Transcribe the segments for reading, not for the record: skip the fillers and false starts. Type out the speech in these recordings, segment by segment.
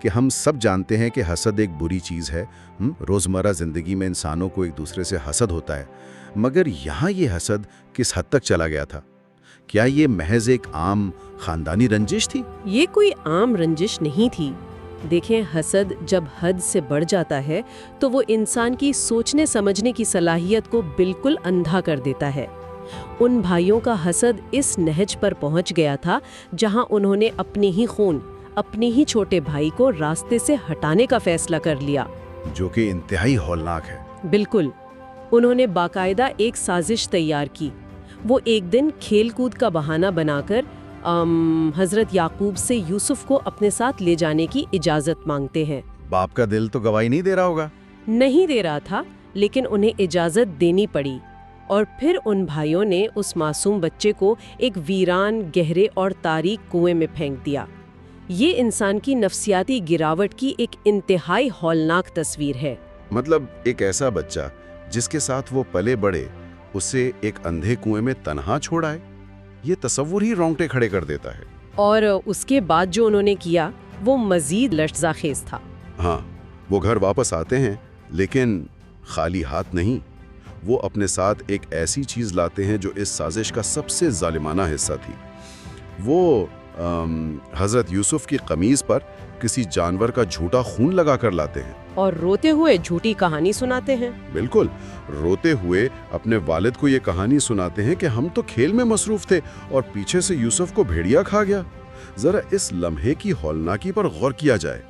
کہ ہم سب جانتے ہیں کہ حسد ایک بری چیز ہے، روزمرہ زندگی میں انسانوں کو ایک دوسرے سے حسد ہوتا ہے، مگر یہاں یہ حسد کس حد تک چلا گیا تھا؟ کیا یہ محض ایک عام خاندانی رنجش تھی؟ یہ کوئی عام رنجش نہیں تھی۔ دیکھیں، حسد جب حد سے بڑھ جاتا ہے تو وہ انسان کی سوچنے سمجھنے کی صلاحیت کو بالکل اندھا کر دیتا ہے۔ ان بھائیوں کا حسد اس نہج پر پہنچ گیا تھا جہاں انہوں نے اپنے ہی خون، اپنے ہی چھوٹے بھائی کو راستے سے ہٹانے کا فیصلہ کر لیا، جو کہ انتہائی ہولناک ہے۔ بالکل۔ انہوں نے باقاعدہ ایک سازش تیار کی۔ وہ ایک دن کھیل کود کا بہانہ بنا کر حضرت یعقوب سے یوسف کو اپنے ساتھ لے جانے کی اجازت مانگتے ہیں۔ باپ کا دل تو گواہی نہیں دے رہا ہوگا؟ نہیں دے رہا تھا، لیکن انہیں اجازت دینی پڑی، اور پھر ان بھائیوں نے اس معصوم بچے کو ایک ویران، گہرے اور تاریک کنویں میں پھینک دیا۔ یہ انسان کی نفسیاتی گراوٹ کی ایک انتہائی ہولناک تصویر ہے۔ مطلب ایک ایسا بچہ جس کے ساتھ وہ پلے بڑھے، اسے ایک اندھے کنویں میں تنہا چھوڑا ہے، یہ تصور ہی رونگٹے کھڑے کر دیتا ہے۔ اور اس کے بعد جو انہوں نے کیا وہ مزید لرزہ خیز تھا۔ ہاں، وہ گھر واپس آتے ہیں لیکن خالی ہاتھ نہیں، وہ اپنے ساتھ ایک ایسی چیز لاتے ہیں جو اس سازش کا سب سے ظالمانہ حصہ تھی۔ وہ حضرت یوسف کی قمیض پر کسی جانور کا جھوٹا خون لگا کر لاتے ہیں اور روتے ہوئے جھوٹی کہانی سناتے ہیں۔ بالکل، روتے ہوئے اپنے والد کو یہ کہانی سناتے ہیں کہ ہم تو کھیل میں مصروف تھے اور پیچھے سے یوسف کو بھیڑیا کھا گیا۔ ذرا اس لمحے کی ہولناکی پر غور کیا جائے۔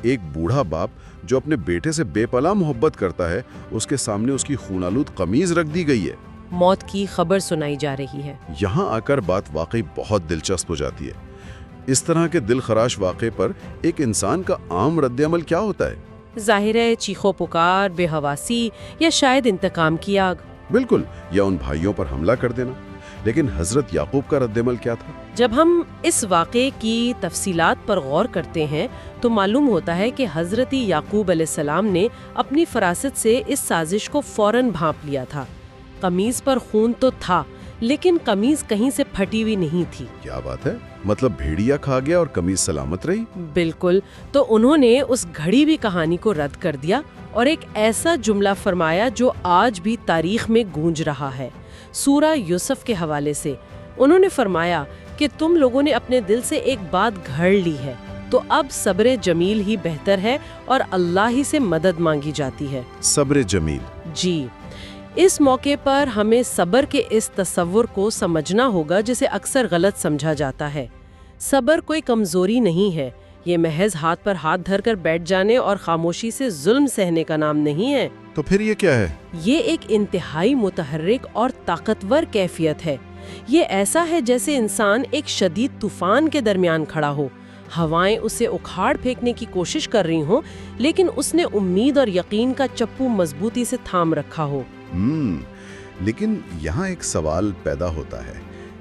ایک بوڑھا باپ جو اپنے بیٹے سے بے پناہ محبت کرتا ہے، اس کے سامنے اس کی خون آلود قمیض رکھ دی گئی ہے، موت کی خبر سنائی جا رہی ہے۔ یہاں آ کر بات واقعی بہت دلچسپ ہو جاتی ہے۔ اس طرح کے دل خراش واقعے پر ایک انسان کا عام رد عمل کیا ہوتا ہے؟ ظاہر ہے چیخو پکار، بے حواسی، یا شاید انتقام کی آگ۔ بالکل، یا ان بھائیوں پر حملہ کر دینا۔ لیکن حضرت یعقوب کا رد عمل کیا تھا؟ جب ہم اس واقعے کی تفصیلات پر غور کرتے ہیں تو معلوم ہوتا ہے کہ حضرت یعقوب علیہ السلام نے اپنی فراست سے اس سازش کو فوراً بھانپ لیا تھا۔ قمیض پر خون تو تھا، لیکن قمیض کہیں سے پھٹی ہوئی نہیں تھی۔ کیا بات ہے، مطلب بھیڑیا کھا گیا اور قمیض سلامت رہی؟ بالکل۔ تو انہوں نے اس گھڑی ہوئی کہانی کو رد کر دیا اور ایک ایسا جملہ فرمایا جو آج بھی تاریخ میں گونج رہا ہے۔ سورہ یوسف کے حوالے سے انہوں نے فرمایا کہ تم لوگوں نے اپنے دل سے ایک بات گھڑ لی ہے، تو اب صبر جمیل ہی بہتر ہے اور اللہ ہی سے مدد مانگی جاتی ہے۔ صبر جمیل؟ جی، اس موقع پر ہمیں صبر کے اس تصور کو سمجھنا ہوگا جسے اکثر غلط سمجھا جاتا ہے۔ صبر کوئی کمزوری نہیں ہے، یہ محض ہاتھ پر ہاتھ دھر کر بیٹھ جانے اور خاموشی سے ظلم سہنے کا نام نہیں ہے۔ تو پھر یہ کیا ہے؟ یہ ایک انتہائی متحرک اور طاقتور کیفیت ہے۔ یہ ایسا ہے جیسے انسان ایک شدید طوفان کے درمیان کھڑا ہو، ہوائیں اسے اکھاڑ پھینکنے کی کوشش کر رہی ہوں، لیکن اس نے امید اور یقین کا چپو مضبوطی سے تھام رکھا ہو۔ لیکن یہاں ایک سوال پیدا ہوتا ہے۔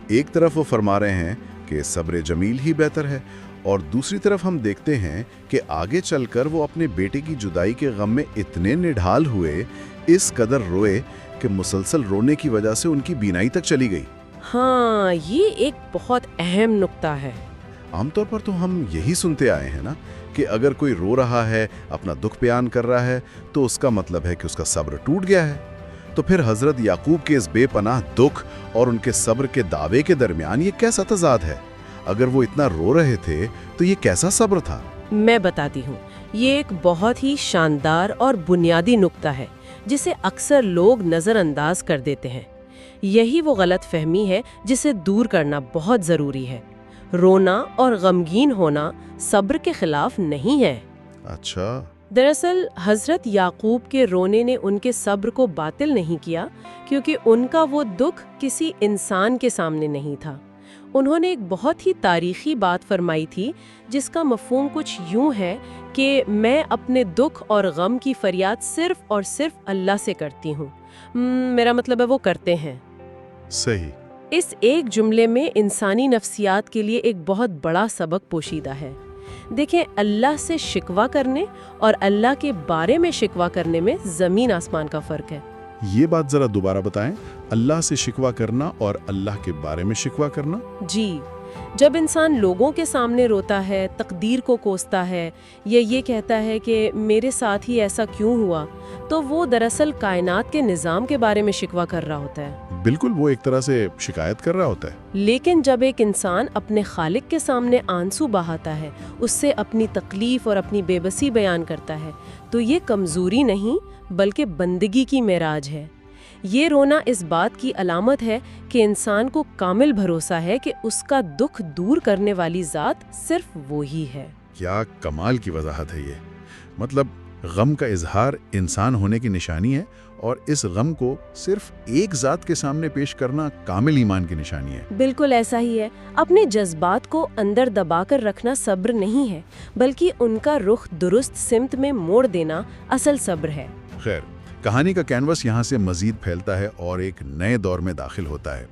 ایک طرف وہ فرما رہے ہیں کہ صبر جمیل ہی بہتر ہے، اور دوسری طرف ہم دیکھتے ہیں کہ آگے چل کر وہ اپنے بیٹے کی جدائی کے غم میں اتنے نڈھال ہوئے، اس قدر روئے کہ مسلسل رونے کی وجہ سے ان کی بینائی تک چلی گئی۔ ہاں، یہ ایک بہت اہم نقطہ ہے۔ عام طور پر تو ہم یہی سنتے آئے ہیں نا کہ اگر کوئی رو رہا ہے، اپنا دکھ بیان کر رہا ہے، تو اس کا مطلب ہے کہ اس کا صبر ٹوٹ گیا ہے۔ تو پھر حضرت یعقوب کے اس بے پناہ دکھ اور ان کے صبر کے دعوے کے درمیان یہ کیسا تضاد ہے؟ اگر وہ اتنا رو رہے تھے تو یہ کیسا صبر تھا؟ میں بتاتی ہوں۔ یہ ایک بہت ہی شاندار اور بنیادی نقطہ ہے جسے اکثر لوگ نظر انداز کر دیتے ہیں۔ یہی وہ غلط فہمی ہے جسے دور کرنا بہت ضروری ہے۔ رونا اور غمگین ہونا صبر کے خلاف نہیں ہے۔ اچھا۔ دراصل حضرت یعقوب کے رونے نے ان کے صبر کو باطل نہیں کیا، کیونکہ ان کا وہ دکھ کسی انسان کے سامنے نہیں تھا۔ انہوں نے ایک بہت ہی تاریخی بات فرمائی تھی جس کا مفہوم کچھ یوں ہے کہ میں اپنے دکھ اور غم کی فریاد صرف اور صرف اللہ سے کرتی ہوں۔ میرا مطلب ہے وہ کرتے ہیں۔ صحیح۔ اس ایک جملے میں انسانی نفسیات کے لیے ایک بہت بڑا سبق پوشیدہ ہے۔ دیکھیں، اللہ سے شکوہ کرنے اور اللہ کے بارے میں شکوہ کرنے میں زمین آسمان کا فرق ہے۔ یہ بات ذرا دوبارہ بتائیں۔ اللہ سے شکوہ کرنا اور اللہ کے بارے میں شکوہ کرنا؟ جی، جب انسان لوگوں کے سامنے روتا ہے، تقدیر کو کوستا ہے یا یہ کہتا ہے کہ میرے ساتھ ہی ایسا کیوں ہوا، تو وہ دراصل کائنات کے نظام کے بارے میں شکوہ کر رہا ہوتا ہے۔ بالکل، وہ ایک طرح سے شکایت کر رہا ہوتا ہے۔ لیکن جب ایک انسان اپنے خالق کے سامنے آنسو بہاتا ہے، اس سے اپنی تکلیف اور اپنی بے بسی بیان کرتا ہے، تو یہ کمزوری نہیں بلکہ بندگی کی معراج ہے۔ یہ رونا اس بات کی علامت ہے کہ انسان کو کامل بھروسہ ہے کہ اس کا دکھ دور کرنے والی ذات صرف وہی ہے۔ کیا کمال کی وضاحت ہے یہ! مطلب غم کا اظہار انسان ہونے کی نشانی ہے، اور اس غم کو صرف ایک ذات کے سامنے پیش کرنا کامل ایمان کی نشانی ہے۔ بالکل ایسا ہی ہے۔ اپنے جذبات کو اندر دبا کر رکھنا صبر نہیں ہے، بلکہ ان کا رخ درست سمت میں موڑ دینا اصل صبر ہے۔ خیر، کہانی کا کینوس یہاں سے مزید پھیلتا ہے اور ایک نئے دور میں داخل ہوتا ہے۔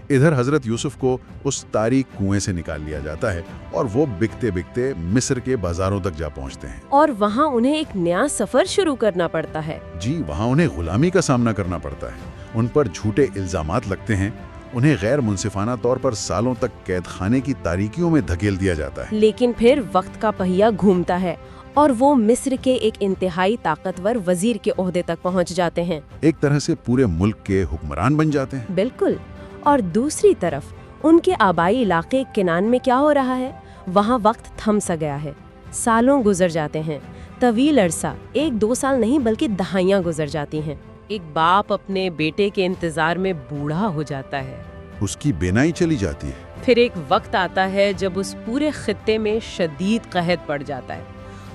ادھر حضرت یوسف کو اس تاریک کنویں سے نکال لیا جاتا ہے اور وہ بکتے بکتے مصر کے بازاروں تک جا پہنچتے ہیں، اور وہاں انہیں ایک نیا سفر شروع کرنا پڑتا ہے۔ جی، وہاں انہیں غلامی کا سامنا کرنا پڑتا ہے، ان پر جھوٹے الزامات لگتے ہیں، انہیں غیر منصفانہ طور پر سالوں تک قید خانے کی تاریکیوں میں دھکیل دیا جاتا ہے۔ لیکن پھر وقت کا پہیہ گھومتا ہے اور وہ مصر کے ایک انتہائی طاقتور وزیر کے عہدے تک پہنچ جاتے ہیں، ایک طرح سے پورے ملک کے حکمران بن جاتے ہیں۔ بالکل۔ اور دوسری طرف ان کے آبائی علاقے کنعان میں کیا ہو رہا ہے؟ وہاں وقت تھم سا گیا ہے، سالوں گزر جاتے ہیں، طویل عرصہ، 1-2 سال نہیں بلکہ دہائیاں گزر جاتی ہیں۔ ایک باپ اپنے بیٹے کے انتظار میں بوڑھا ہو جاتا ہے، اس کی بینائی چلی جاتی ہے۔ پھر ایک وقت آتا ہے جب اس پورے خطے میں شدید قحط پڑ جاتا ہے،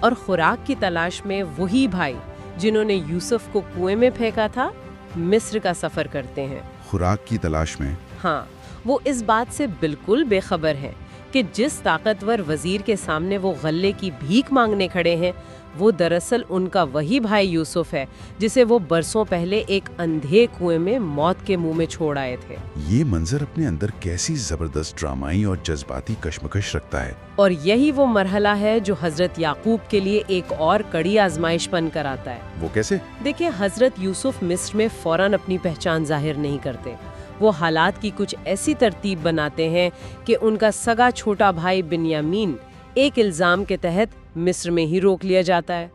اور خوراک کی تلاش میں وہی بھائی جنہوں نے یوسف کو کنویں میں پھینکا تھا مصر کا سفر کرتے ہیں۔ خوراک کی تلاش میں؟ ہاں، وہ اس بات سے بالکل بے خبر ہے کہ جس طاقتور وزیر کے سامنے وہ غلے کی بھیک مانگنے کھڑے ہیں، وہ دراصل ان کا وہی بھائی یوسف ہے جسے وہ برسوں پہلے ایک اندھے کنویں میں موت کے منہ میں چھوڑ آئے تھے۔ یہ منظر اپنے اندر کیسی زبردست ڈرامائی اور جذباتی کشمکش رکھتا ہے۔ اور یہی وہ مرحلہ ہے جو حضرت یعقوب کے لیے ایک اور کڑی آزمائش بن کر آتا ہے۔ وہ کیسے؟ دیکھیں، حضرت یوسف مصر میں فوراً اپنی پہچان ظاہر نہیں کرتے۔ وہ حالات کی کچھ ایسی ترتیب بناتے ہیں کہ ان کا سگا چھوٹا بھائی بنیامین ایک الزام کے تحت مصر میں ہی روک لیا جاتا ہے۔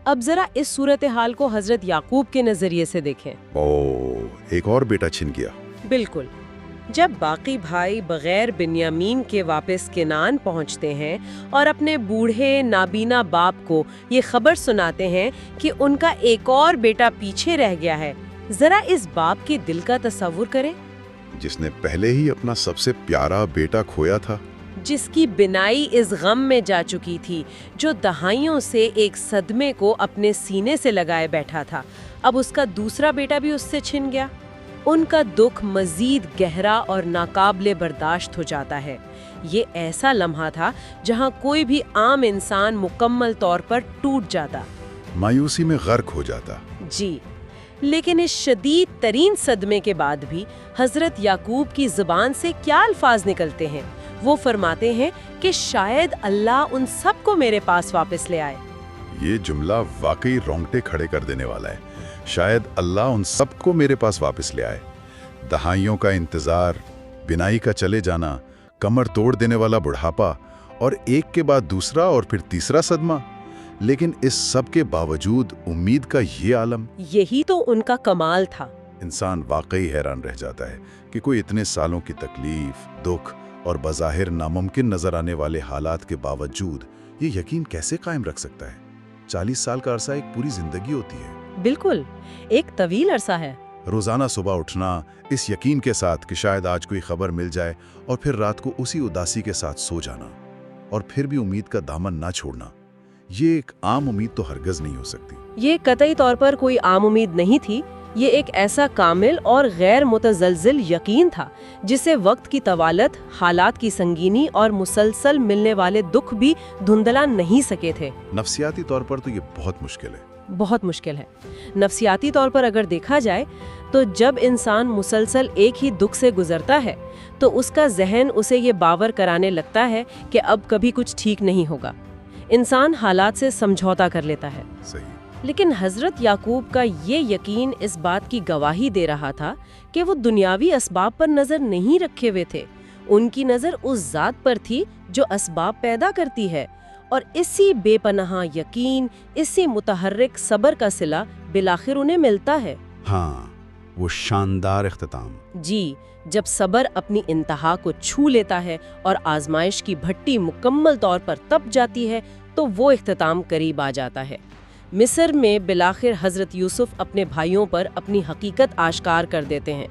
اب ذرا اس صورتحال کو حضرت یعقوب کے نظریے سے دیکھیں۔ ایک اور بیٹا چھن گیا۔ بالکل۔ جب باقی بھائی بغیر بنیامین کے واپس کنعان پہنچتے ہیں اور اپنے بوڑھے نابینا باپ کو یہ خبر سناتے ہیں کہ ان کا ایک اور بیٹا پیچھے رہ گیا ہے، ذرا اس باپ کے دل کا تصور کریں، جس نے پہلے ہی اپنا سب سے پیارا بیٹا کھویا تھا، جس کی بینائی اس غم میں جا چکی تھی، جو دہائیوں سے ایک صدمے کو اپنے سینے سے لگائے بیٹھا تھا، اب اس کا دوسرا بیٹا بھی اس سے چھن گیا۔ ان کا دکھ مزید گہرا اور ناقابل برداشت ہو جاتا ہے۔ یہ ایسا لمحہ تھا جہاں کوئی بھی عام انسان مکمل طور پر ٹوٹ جاتا، مایوسی میں غرق ہو جاتا۔ جی، لیکن اس شدید ترین صدمے کے بعد بھی حضرت یعقوب کی زبان سے کیا الفاظ نکلتے ہیں؟ وہ فرماتے ہیں کہ شاید اللہ ان سب کو میرے پاس واپس لے آئے۔ یہ جملہ واقعی رونگٹے کھڑے کر دینے والا ہے۔ شاید اللہ ان سب کو میرے پاس واپس لے آئے۔ دہائیوں کا انتظار، بینائی کا چلے جانا، کمر توڑ دینے والا بڑھاپا، اور ایک کے بعد دوسرا اور پھر تیسرا صدمہ، لیکن اس سب کے باوجود امید کا یہ عالم۔ یہی تو ان کا کمال تھا۔ انسان واقعی حیران رہ جاتا ہے کہ کوئی اتنے سالوں کی تکلیف، دکھ اور بظاہر ناممکن نظر آنے والے حالات کے باوجود یہ یقین کیسے قائم رکھ سکتا ہے۔ 40 سال کا عرصہ ایک پوری زندگی ہوتی ہے۔ بالکل، ایک طویل عرصہ ہے۔ روزانہ صبح اٹھنا اس یقین کے ساتھ کہ شاید آج کوئی خبر مل جائے، اور پھر رات کو اسی اداسی کے ساتھ سو جانا، اور پھر بھی امید کا دامن نہ چھوڑنا، یہ ایک عام امید تو ہرگز نہیں ہو سکتی۔ یہ قطعی طور پر کوئی عام امید نہیں تھی، یہ ایک ایسا کامل اور غیر متزلزل یقین تھا جسے وقت کی طوالت، حالات کی سنگینی اور مسلسل ملنے والے دکھ بھی دھندلا نہیں سکے تھے۔ نفسیاتی طور پر تو یہ بہت مشکل ہے۔ بہت مشکل ہے۔ نفسیاتی طور پر اگر دیکھا جائے تو جب انسان مسلسل ایک ہی دکھ سے گزرتا ہے تو اس کا ذہن اسے یہ باور کرانے لگتا ہے کہ اب کبھی کچھ ٹھیک نہیں ہوگا۔ انسان حالات سے سمجھوتا کر لیتا ہے۔ صحیح۔ لیکن حضرت یعقوب کا یہ یقین اس بات کی گواہی دے رہا تھا کہ وہ دنیاوی اسباب پر نظر نہیں رکھے ہوئے تھے، ان کی نظر اس ذات پر تھی جو اسباب پیدا کرتی ہے، اور اسی بے پناہ یقین، اسی متحرک صبر کا صلہ بالآخر انہیں ملتا ہے۔ ہاں، وہ شاندار اختتام۔ جی، جب صبر اپنی انتہا کو چھو لیتا ہے اور آزمائش کی بھٹی مکمل طور پر تپ جاتی ہے تو وہ اختتام قریب آ جاتا ہے۔ مصر میں بالآخر حضرت یوسف اپنے بھائیوں پر اپنی حقیقت آشکار کر دیتے ہیں۔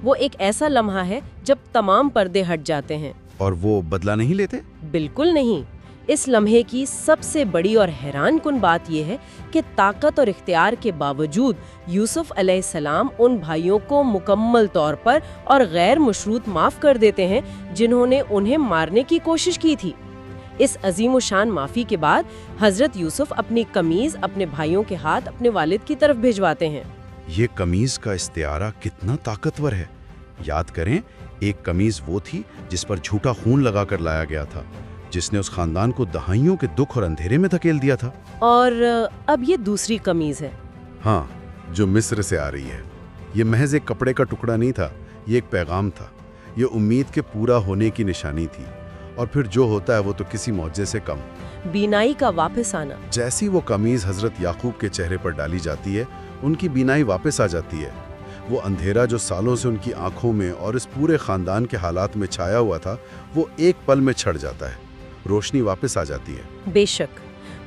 وہ ایک ایسا لمحہ ہے جب تمام پردے ہٹ جاتے ہیں۔ اور وہ بدلہ نہیں لیتے؟ بالکل نہیں۔ اس لمحے کی سب سے بڑی اور حیران کن بات یہ ہے کہ طاقت اور اختیار کے باوجود یوسف علیہ السلام ان بھائیوں کو مکمل طور پر اور غیر مشروط معاف کر دیتے ہیں جنہوں نے انہیں مارنے کی کوشش کی تھی۔ اس عظیم و شان معافی کے بعد حضرت یوسف اپنی قمیض اپنے بھائیوں کے ہاتھ اپنے والد کی طرف بھجواتے ہیں۔ یہ قمیض کا استعارہ کتنا طاقتور ہے۔ یاد کریں، ایک قمیض وہ تھی جس پر جھوٹا خون لگا کر لایا گیا تھا، جس نے اس خاندان کو دہائیوں کے دکھ اور اندھیرے میں دھکیل دیا تھا۔ اور اب یہ دوسری قمیض ہے۔ ہاں، جو مصر سے آ رہی ہے۔ یہ محض ایک کپڑے کا ٹکڑا نہیں تھا، یہ ایک پیغام تھا۔ یہ امید کے پورا ہونے کی نشانی تھی، اور پھر جو ہوتا ہے وہ تو کسی معجزے سے کم۔ بینائی کا واپس آنا۔ جیسی وہ قمیض حضرت یعقوب کے چہرے پر ڈالی جاتی ہے، ان کی بینائی واپس آ جاتی ہے۔ وہ اندھیرا جو سالوں سے ان کی آنکھوں میں اور اس پورے خاندان کے حالات میں چھایا ہوا تھا، وہ ایک پل میں چھڑ جاتا ہے۔ روشنی واپس آ جاتی ہے۔ بے شک،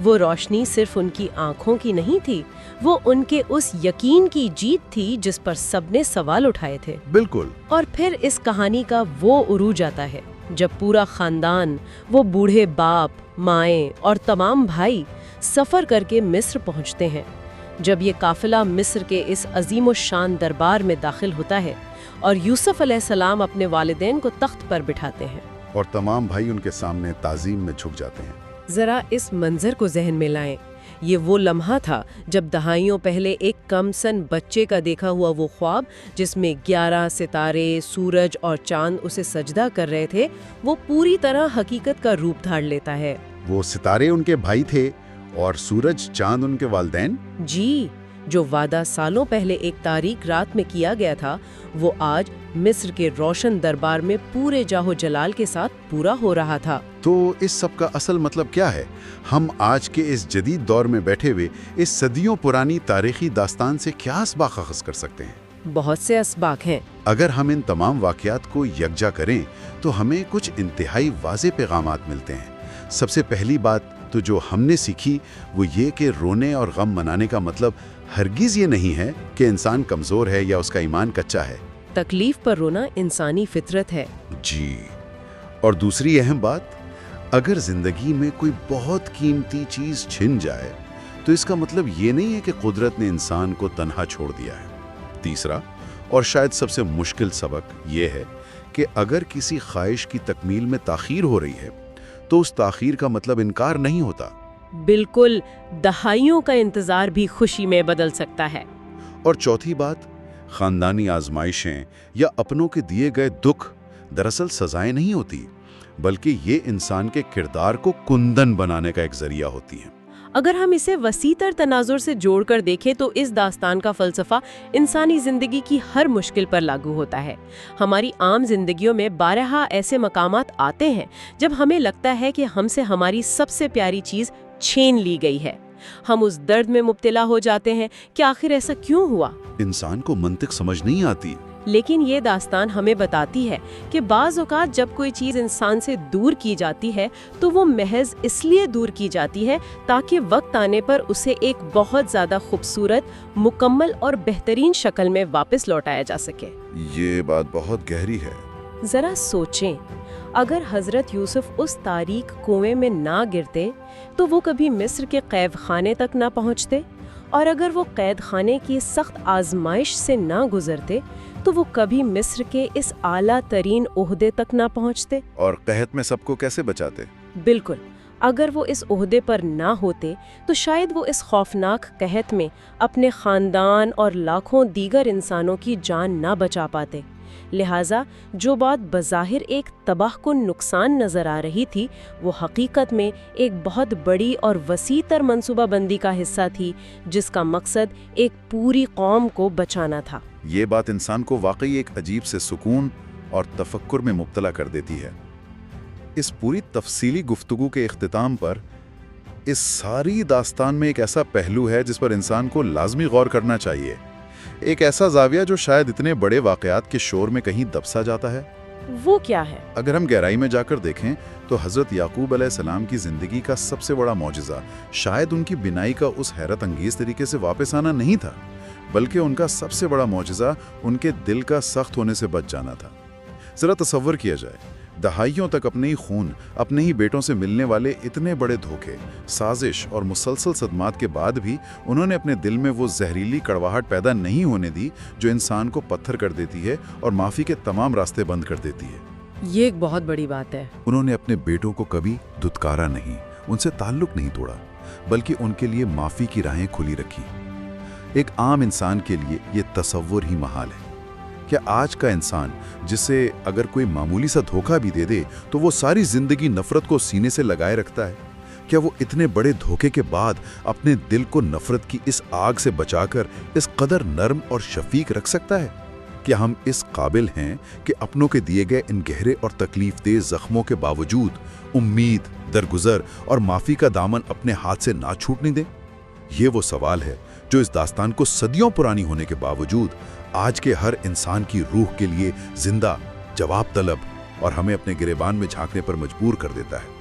وہ روشنی صرف ان کی آنکھوں کی نہیں تھی، وہ ان کے اس یقین کی جیت تھی جس پر سب نے سوال اٹھائے تھے۔ بالکل۔ اور پھر اس کہانی کا وہ عروج آتا ہے جب پورا خاندان، وہ بوڑھے باپ، مائیں اور تمام بھائی سفر کر کے مصر پہنچتے ہیں۔ جب یہ قافلہ مصر کے اس عظیم و شان دربار میں داخل ہوتا ہے اور یوسف علیہ السلام اپنے والدین کو تخت پر بٹھاتے ہیں، اور تمام بھائی ان کے سامنے تعظیم میں جھک جاتے ہیں۔ ذرا اس منظر کو ذہن میں لائیں۔ یہ وہ لمحہ تھا جب دہائیوں پہلے ایک کم سن بچے کا دیکھا ہوا وہ خواب، جس میں 11 ستارے، سورج اور چاند اسے سجدہ کر رہے تھے، وہ پوری طرح حقیقت کا روپ دھار لیتا ہے۔ وہ ستارے ان کے بھائی تھے اور سورج چاند ان کے والدین؟ جی، جو وعدہ سالوں پہلے ایک تاریک رات میں کیا گیا تھا، وہ آج مصر کے روشن دربار میں پورے جاہو جلال کے ساتھ پورا ہو رہا تھا۔ تو اس سب کا اصل مطلب کیا ہے؟ ہم آج کے اس جدید دور میں بیٹھے ہوئے اس صدیوں پرانی تاریخی داستان سے کیا اسباق اخذ کر سکتے ہیں؟ بہت سے اسباق ہیں۔ اگر ہم ان تمام واقعات کو یکجا کریں تو ہمیں کچھ انتہائی واضح پیغامات ملتے ہیں۔ سب سے پہلی بات تو جو ہم نے سیکھی وہ یہ کہ رونے اور غم منانے کا مطلب ہرگز یہ نہیں ہے کہ انسان کمزور ہے یا اس کا ایمان کچا ہے۔ تکلیف پر رونا انسانی فطرت ہے۔ جی، اور دوسری اہم بات، اگر زندگی میں کوئی بہت قیمتی چیز چھن جائے تو اس کا مطلب یہ نہیں ہے کہ قدرت نے انسان کو تنہا چھوڑ دیا ہے۔ تیسرا اور شاید سب سے مشکل سبق یہ ہے کہ اگر کسی خواہش کی تکمیل میں تاخیر ہو رہی ہے تو اس تاخیر کا مطلب انکار نہیں ہوتا۔ بالکل، دہائیوں کا انتظار بھی خوشی میں بدل سکتا ہے۔ اور چوتھی بات، خاندانی آزمائشیں یا اپنوں کے دیے گئے دکھ دراصل سزائیں نہیں ہوتی، بلکہ یہ انسان کے کردار کو کندن بنانے کا ایک ذریعہ ہوتی ہیں۔ اگر ہم اسے وسیع تر تناظر سے جوڑ کر دیکھیں تو اس داستان کا فلسفہ انسانی زندگی کی ہر مشکل پر لاگو ہوتا ہے۔ ہماری عام زندگیوں میں بارہا ایسے مقامات آتے ہیں جب ہمیں لگتا ہے کہ ہم سے ہماری سب سے پیاری چیز چھین لی گئی ہے۔ ہم اس درد میں مبتلا ہو جاتے ہیں کہ آخر ایسا کیوں ہوا؟ انسان کو منطق سمجھ نہیں آتی۔ لیکن یہ داستان ہمیں بتاتی ہے کہ بعض اوقات جب کوئی چیز انسان سے دور کی جاتی ہے تو وہ محض اس لیے دور کی جاتی ہے تاکہ وقت آنے پر اسے ایک بہت زیادہ خوبصورت، مکمل اور بہترین شکل میں واپس لوٹایا جا سکے۔ یہ بات بہت گہری ہے۔ ذرا سوچیں، اگر حضرت یوسف اس تاریک کنویں میں نہ گرتے تو وہ کبھی مصر کے قید خانے تک نہ پہنچتے، اور اگر وہ قید خانے کی سخت آزمائش سے نہ گزرتے تو وہ کبھی مصر کے اس اعلیٰ ترین عہدے تک نہ پہنچتے۔ اور قحط میں سب کو کیسے بچاتے؟ بالکل، اگر وہ اس عہدے پر نہ ہوتے تو شاید وہ اس خوفناک قحط میں اپنے خاندان اور لاکھوں دیگر انسانوں کی جان نہ بچا پاتے۔ لہٰذا جو بات بظاہر ایک تباہ کن نقصان نظر آ رہی تھی، وہ حقیقت میں ایک بہت بڑی اور وسیع تر منصوبہ بندی کا حصہ تھی جس کا مقصد ایک پوری قوم کو بچانا تھا۔ یہ بات انسان کو واقعی ایک عجیب سے سکون اور تفکر میں مبتلا کر دیتی ہے۔ اس پوری تفصیلی گفتگو کے اختتام پر اس ساری داستان میں ایک ایسا پہلو ہے جس پر انسان کو لازمی غور کرنا چاہیے، ایک ایسا زاویہ جو شاید اتنے بڑے واقعات کے شور میں کہیں دبسا جاتا ہے۔ وہ کیا ہے؟ اگر ہم گہرائی میں جا کر دیکھیں تو حضرت یعقوب علیہ السلام کی زندگی کا سب سے بڑا معجزہ شاید ان کی بینائی کا اس حیرت انگیز طریقے سے واپس آنا نہیں تھا، بلکہ ان کا سب سے بڑا معجزہ ان کے دل کا سخت ہونے سے بچ جانا تھا۔ ذرا تصور کیا جائے، دہائیوں تک اپنے ہی خون، اپنے ہی بیٹوں سے ملنے والے اتنے بڑے دھوکے، سازش اور مسلسل صدمات کے بعد بھی انہوں نے اپنے دل میں وہ زہریلی کڑواہٹ پیدا نہیں ہونے دی جو انسان کو پتھر کر دیتی ہے اور معافی کے تمام راستے بند کر دیتی ہے۔ یہ ایک بہت بڑی بات ہے۔ انہوں نے اپنے بیٹوں کو کبھی دھتکارا نہیں، ان سے تعلق نہیں توڑا، بلکہ ان کے لیے معافی کی راہیں کھلی رکھی۔ ایک عام انسان کے لیے یہ تصور ہی محال ہے۔ کیا آج کا انسان، جسے اگر کوئی معمولی سا دھوکہ بھی دے دے تو وہ ساری زندگی نفرت کو سینے سے لگائے رکھتا ہے، کیا وہ اتنے بڑے دھوکے کے بعد اپنے دل کو نفرت کی اس آگ سے بچا کر اس قدر نرم اور شفیق رکھ سکتا ہے؟ کیا ہم اس قابل ہیں کہ اپنوں کے دیے گئے ان گہرے اور تکلیف دہ زخموں کے باوجود امید، درگزر اور معافی کا دامن اپنے ہاتھ سے نہ چھوٹنے دیں؟ یہ وہ سوال ہے جو اس داستان کو صدیوں پرانی ہونے کے باوجود آج کے ہر انسان کی روح کے لیے زندہ، جواب طلب اور ہمیں اپنے گریبان میں جھانکنے پر مجبور کر دیتا ہے۔